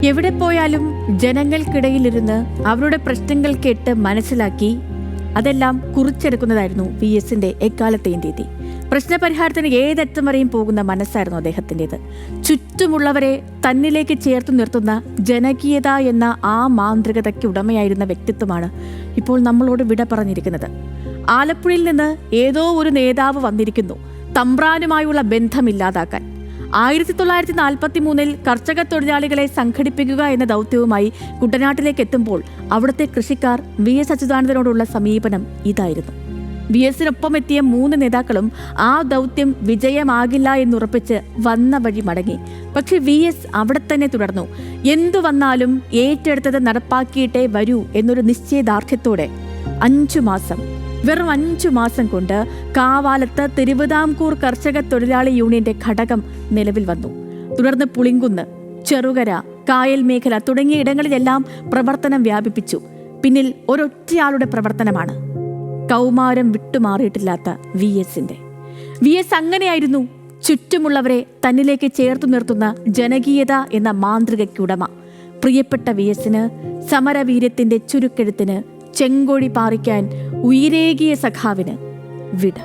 എവിടെ പോയാലും ജനങ്ങൾക്കിടയിലിരുന്ന് അവരുടെ പ്രശ്നങ്ങൾ കേട്ട് മനസ്സിലാക്കി അതെല്ലാം കുറിച്ചെടുക്കുന്നതായിരുന്നു വി എസിന്റെ എക്കാലത്തെയും രീതി. പ്രശ്നപരിഹാരത്തിന് ഏതറ്റം വരെയും പോകുന്ന മനസ്സായിരുന്നു അദ്ദേഹത്തിൻ്റെത്. ചുറ്റുമുള്ളവരെ തന്നിലേക്ക് ചേർത്തു നിർത്തുന്ന ജനകീയത എന്ന ആ മാന്ത്രികതയ്ക്ക് ഉടമയായിരുന്ന വ്യക്തിത്വമാണ് ഇപ്പോൾ നമ്മളോട് വിട പറഞ്ഞിരിക്കുന്നത്. ആലപ്പുഴയിൽ നിന്ന് ഏതോ ഒരു നേതാവ് വന്നിരിക്കുന്നു തമ്പ്രാനുമായുള്ള ബന്ധമില്ലാതാക്കാൻ. 1943 കർഷക തൊഴിലാളികളെ സംഘടിപ്പിക്കുക എന്ന ദൗത്യവുമായി കുട്ടനാട്ടിലേക്ക് എത്തുമ്പോൾ അവിടുത്തെ കൃഷിക്കാർ വി എസ് അച്യുതാനന്ദനോടുള്ള സമീപനം ഇതായിരുന്നു. വി എസിനൊപ്പം എത്തിയ 3 നേതാക്കളും ആ ദൗത്യം വിജയമാകില്ല എന്നുറപ്പിച്ച് വന്ന വഴി മടങ്ങി. പക്ഷെ വി എസ് അവിടെ തന്നെ തുടർന്നു. എന്തു വന്നാലും ഏറ്റെടുത്തത് നടപ്പാക്കിയിട്ടേ വരൂ എന്നൊരു നിശ്ചയദാർഢ്യത്തോടെ 5 മാസം, വെറും 5 മാസം കൊണ്ട് കാവാലത്ത് തിരുവിതാംകൂർ കർഷക തൊഴിലാളി യൂണിയന്റെ ഘടകം നിലവിൽ വന്നു. തുടർന്ന് പുളിങ്കുന്ന്, ചെറുകര, കായൽ മേഖല തുടങ്ങിയ ഇടങ്ങളിലെല്ലാം പ്രവർത്തനം വ്യാപിപ്പിച്ചു. പിന്നിൽ ഒരൊറ്റയാളുടെ പ്രവർത്തനമാണ് കൗമാരം വിട്ടുമാറിയിട്ടില്ലാത്ത വി എസിന്റെ. വി എസ് അങ്ങനെയായിരുന്നു ചുറ്റുമുള്ളവരെ തന്നിലേക്ക് ചേർത്തു നിർത്തുന്ന ജനകീയത എന്ന മാന്ത്രികയ്ക്കുടമ. പ്രിയപ്പെട്ട വി എസിന് സമരവീര്യത്തിന്റെ ചുരുക്കെഴുത്തിന് ചെങ്കൊടി പാറിക്കാൻ ഉയിരേകിയ സഖാവിന് വിട.